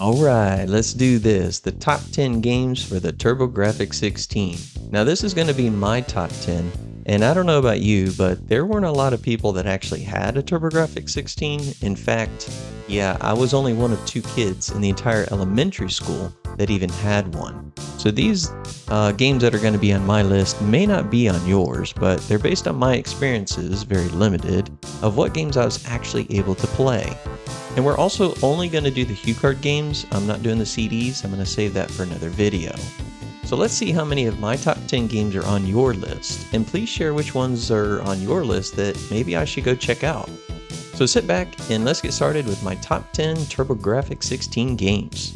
Alright, let's do this. The top 10 games for the Turbografx 16. Now this is going to be my top 10, and I don't know about you, but there weren't a lot of people that actually had a Turbografx 16. In fact, yeah, I was only one of 2 kids in the entire elementary school that even had one. So these games that are going to be on my list may not be on yours, but they're based on my experiences, very limited, of what games I was actually able to play. And we're also only going to do the HuCard games. I'm not doing the CDs. I'm going to save that for another video. So let's see how many of my top 10 games are on your list. And please share which ones are on your list that maybe I should go check out. So sit back and let's get started with my top 10 Turbografx 16 games.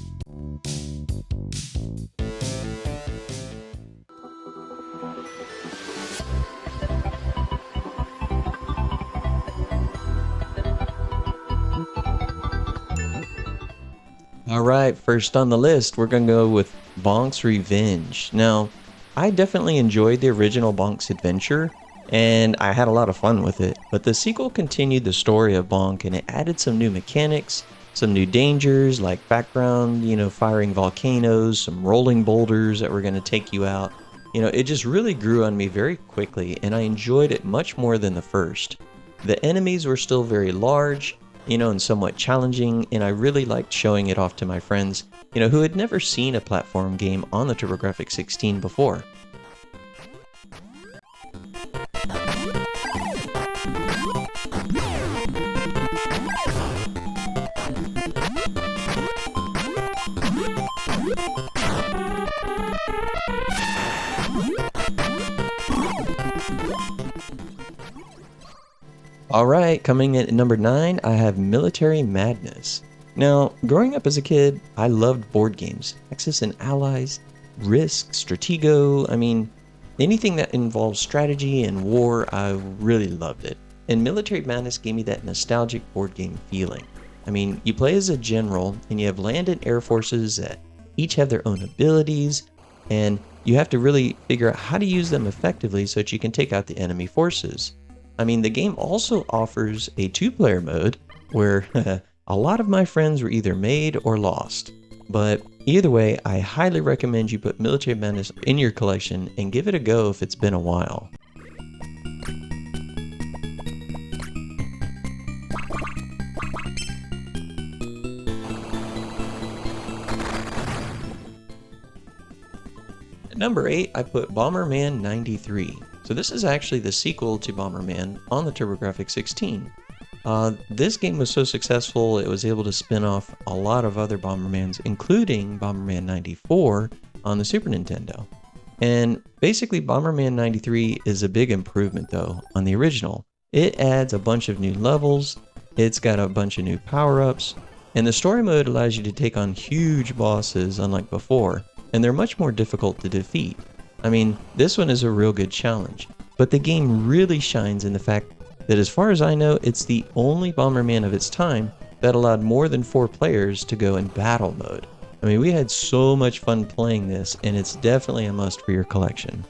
Alright, first on the list, we're going to go with Bonks Revenge. Now, I definitely enjoyed the original Bonks adventure, and I had a lot of fun with it, but the sequel continued the story of Bonk, and it added some new mechanics, some new dangers, like background, firing volcanoes, some rolling boulders that were going to take you out. It just really grew on me very quickly, and I enjoyed it much more than the first. The enemies were still very large, and somewhat challenging, and I really liked showing it off to my friends, who had never seen a platform game on the Turbografx 16 before. Alright, coming in at number 9, I have Military Madness. Now, growing up as a kid, I loved board games, Axis and Allies, Risk, Stratego, anything that involves strategy and war, I really loved it. And Military Madness gave me that nostalgic board game feeling. You play as a general, and you have land and air forces that each have their own abilities, and you have to really figure out how to use them effectively so that you can take out the enemy forces. The game also offers a 2-player mode where a lot of my friends were either made or lost. But either way, I highly recommend you put Military Madness in your collection and give it a go if it's been a while. At number 8, I put Bomberman 93. So this is actually the sequel to Bomberman on the Turbografx 16. This game was so successful it was able to spin off a lot of other Bombermans, including Bomberman 94 on the Super Nintendo. And basically Bomberman 93 is a big improvement though on the original. It adds a bunch of new levels, it's got a bunch of new power-ups, and the story mode allows you to take on huge bosses unlike before, and they're much more difficult to defeat. This one is a real good challenge, but the game really shines in the fact that as far as I know, it's the only Bomberman of its time that allowed more than 4 players to go in battle mode. We had so much fun playing this, and it's definitely a must for your collection.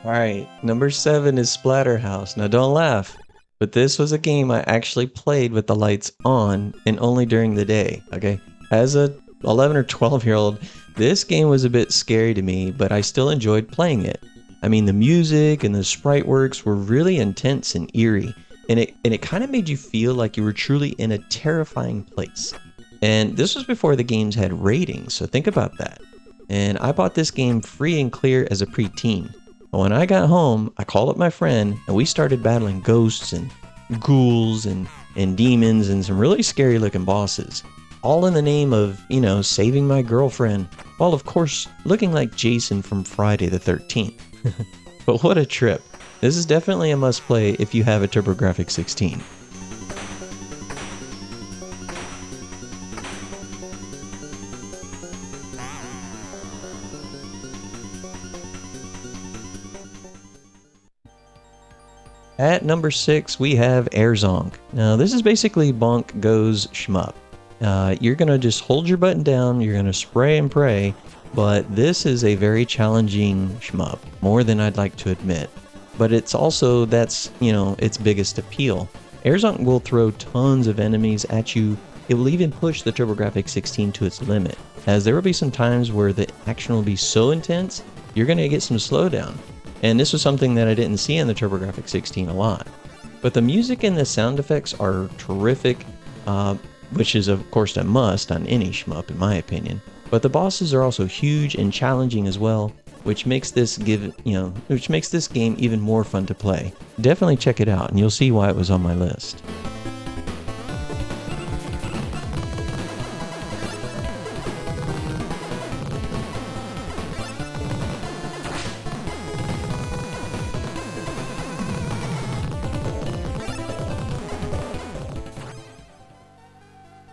Alright, number 7 is Splatterhouse. Now don't laugh, but this was a game I actually played with the lights on and only during the day, okay? As a 11 or 12-year-old, this game was a bit scary to me, but I still enjoyed playing it. The music and the sprite works were really intense and eerie, and it kind of made you feel like you were truly in a terrifying place. And this was before the games had ratings, so think about that. And I bought this game free and clear as a preteen. When I got home, I called up my friend and we started battling ghosts and ghouls and demons and some really scary looking bosses. All in the name of, saving my girlfriend, while of course looking like Jason from Friday the 13th. But what a trip. This is definitely a must play if you have a Turbografx 16. At number 6, we have Zonk. Now, this is basically Bonk Goes Shmup. You're going to just hold your button down, you're going to spray and pray, but this is a very challenging shmup, more than I'd like to admit. But it's also, that's, its biggest appeal. Zonk will throw tons of enemies at you. It will even push the Turbografx 16 to its limit, as there will be some times where the action will be so intense, you're going to get some slowdown. And this was something that I didn't see in the Turbografx 16 a lot. But the music and the sound effects are terrific, which is of course a must on any shmup in my opinion. But the bosses are also huge and challenging as well, which makes this game even more fun to play. Definitely check it out and you'll see why it was on my list.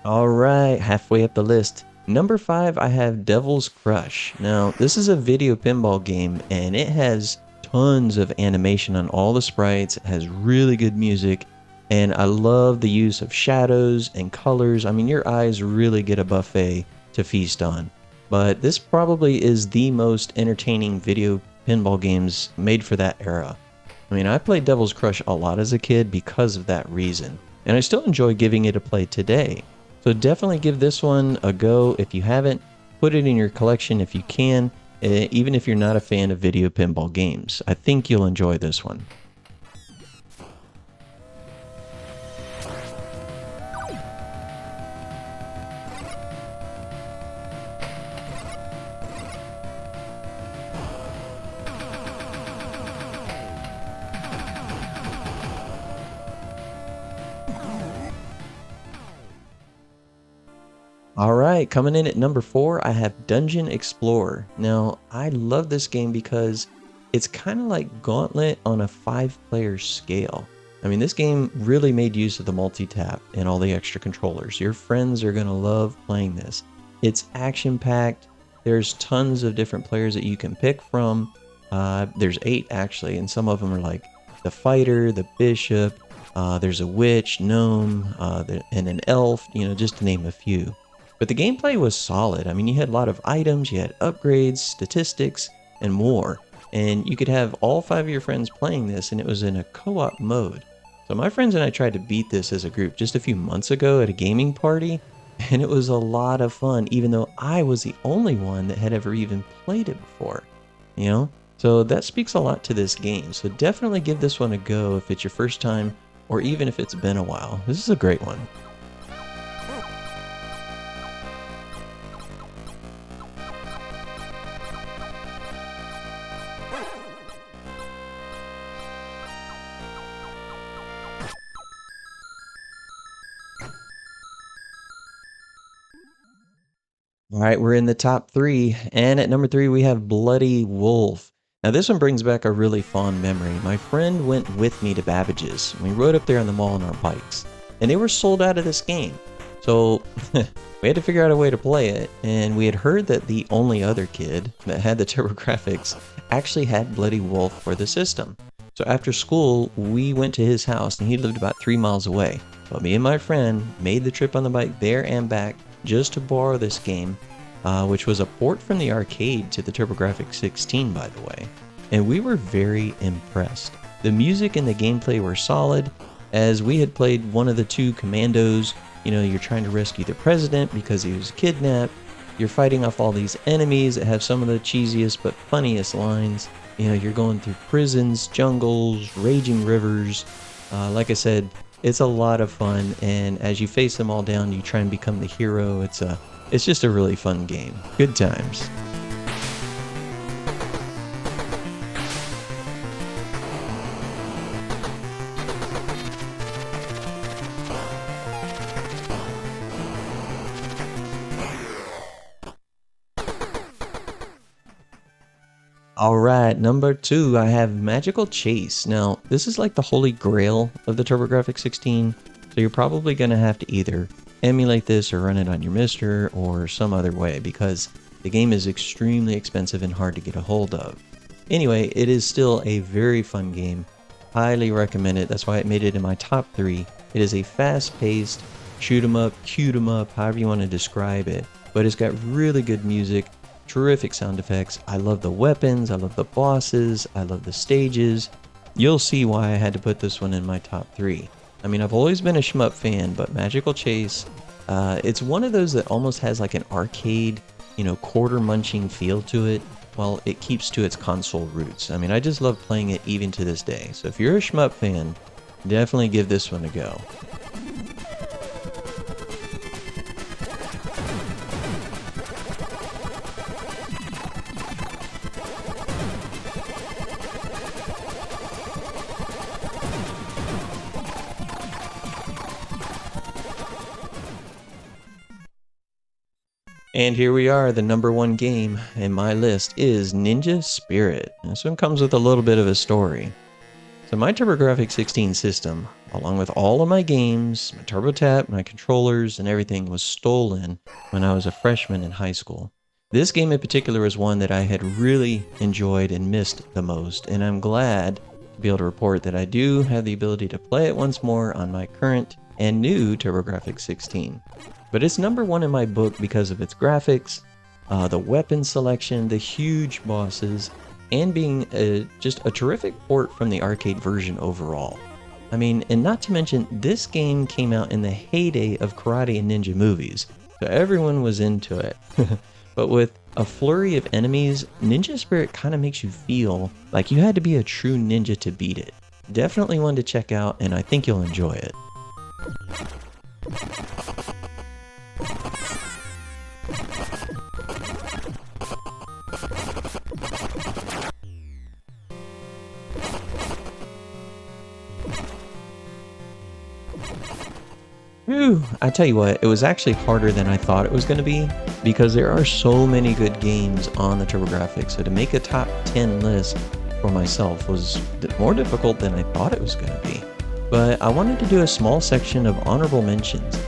Alright, halfway up the list. Number 5, I have Devil's Crush. Now, this is a video pinball game, and it has tons of animation on all the sprites. It has really good music, and I love the use of shadows and colors. I mean, your eyes really get a buffet to feast on. But this probably is the most entertaining video pinball games made for that era. I mean, I played Devil's Crush a lot as a kid because of that reason, and I still enjoy giving it a play today. So definitely give this one a go if you haven't. Put it in your collection if you can, even if you're not a fan of video pinball games. I think you'll enjoy this one. Alright, coming in at number 4, I have Dungeon Explorer. Now, I love this game because it's kind of like Gauntlet on a 5-player scale. I mean, this game really made use of the multi-tap and all the extra controllers. Your friends are going to love playing this. It's action-packed. There's tons of different players that you can pick from. There's 8 actually, and some of them are like the fighter, the bishop, there's a witch, gnome, and an elf, just to name a few. But the gameplay was solid. I mean, you had a lot of items, you had upgrades, statistics, and more. And you could have all 5 of your friends playing this, and it was in a co-op mode. So my friends and I tried to beat this as a group just a few months ago at a gaming party, and it was a lot of fun, even though I was the only one that had ever even played it before. So that speaks a lot to this game. So definitely give this one a go if it's your first time, or even if it's been a while. This is a great one. All right, we're in the top 3, and at number 3 we have Bloody Wolf. Now this one brings back a really fond memory. My friend went with me to Babbage's. We rode up there on the mall on our bikes, and they were sold out of this game. So we had to figure out a way to play it, and we had heard that the only other kid that had the Turbografx actually had Bloody Wolf for the system. So after school, we went to his house, and he lived about 3 miles away. But me and my friend made the trip on the bike there and back just to borrow this game, which was a port from the arcade to the Turbografx 16, by the way. And we were very impressed. The music and the gameplay were solid, as we had played one of the 2 commandos. You're trying to rescue the president because he was kidnapped. You're fighting off all these enemies that have some of the cheesiest but funniest lines. You're going through prisons, jungles, raging rivers. Like I said, it's a lot of fun, and as you face them all down, you try and become the hero. It's just a really fun game. Good times. Alright, number 2, I have Magical Chase. Now, this is like the holy grail of the Turbografx 16, so you're probably going to have to either emulate this or run it on your Mister or some other way, because the game is extremely expensive and hard to get a hold of. Anyway, it is still a very fun game. Highly recommend it. That's why it made it in my top 3. It is a fast-paced, shoot 'em up, cute 'em up, however you want to describe it. But it's got really good music, terrific sound effects. I love the weapons, I love the bosses, I love the stages. You'll see why I had to put this one in my top 3. I mean, I've always been a shmup fan, but Magical Chase, it's one of those that almost has like an arcade, quarter munching feel to it, while it keeps to its console roots. I mean, I just love playing it even to this day. So if you're a shmup fan, definitely give this one a go. And here we are, the number 1 game in my list is Ninja Spirit. This one comes with a little bit of a story. So my Turbografx 16 system, along with all of my games, my TurboTap, my controllers, and everything was stolen when I was a freshman in high school. This game in particular was one that I had really enjoyed and missed the most, and I'm glad to be able to report that I do have the ability to play it once more on my current and new Turbografx 16. But it's number 1 in my book because of its graphics, the weapon selection, the huge bosses, and being just a terrific port from the arcade version overall. I mean, and not to mention, this game came out in the heyday of karate and ninja movies, so everyone was into it. But with a flurry of enemies, Ninja Spirit kind of makes you feel like you had to be a true ninja to beat it. Definitely one to check out, and I think you'll enjoy it. Whew, I tell you what, it was actually harder than I thought it was going to be because there are so many good games on the Turbografx, so to make a top 10 list for myself was more difficult than I thought it was going to be. But I wanted to do a small section of honorable mentions,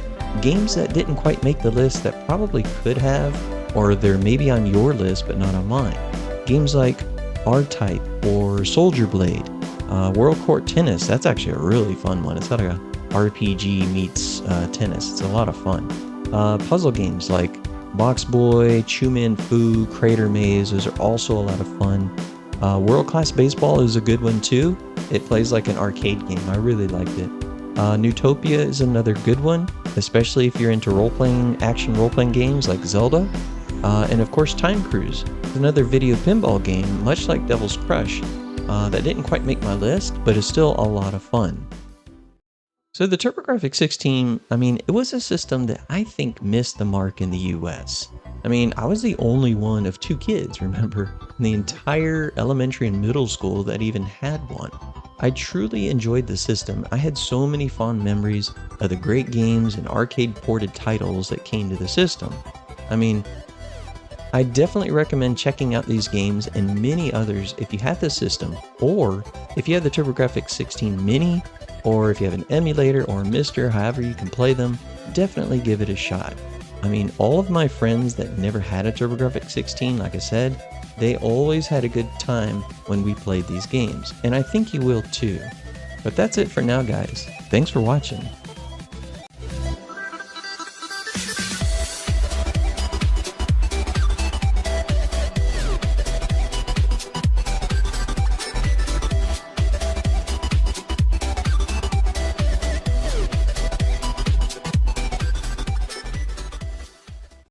games that didn't quite make the list that probably could have, or they're maybe on your list but not on mine. Games like R-Type or Soldier Blade, World Court Tennis, that's actually a really fun one. It's not a RPG meets tennis. It's a lot of fun. Puzzle games like Box Boy, Chu Man Fu, Crater Maze, those are also a lot of fun. World Class Baseball is a good one too. It plays like an arcade game. I really liked it. Newtopia is another good one, especially if you're into action role-playing games like Zelda. And of course Time Cruise is another video pinball game, much like Devil's Crush, that didn't quite make my list, but is still a lot of fun. So the Turbografx 16, I mean, it was a system that I think missed the mark in the US. I mean, I was the only one of 2 kids, remember, in the entire elementary and middle school that even had one. I truly enjoyed the system. I had so many fond memories of the great games and arcade ported titles that came to the system. I mean, I definitely recommend checking out these games and many others if you have the system, or if you have the Turbografx 16 Mini, or if you have an emulator or a Mister, however you can play them, definitely give it a shot. I mean, all of my friends that never had a Turbografx 16, like I said, they always had a good time when we played these games, and I think you will too. But that's it for now, guys. Thanks for watching.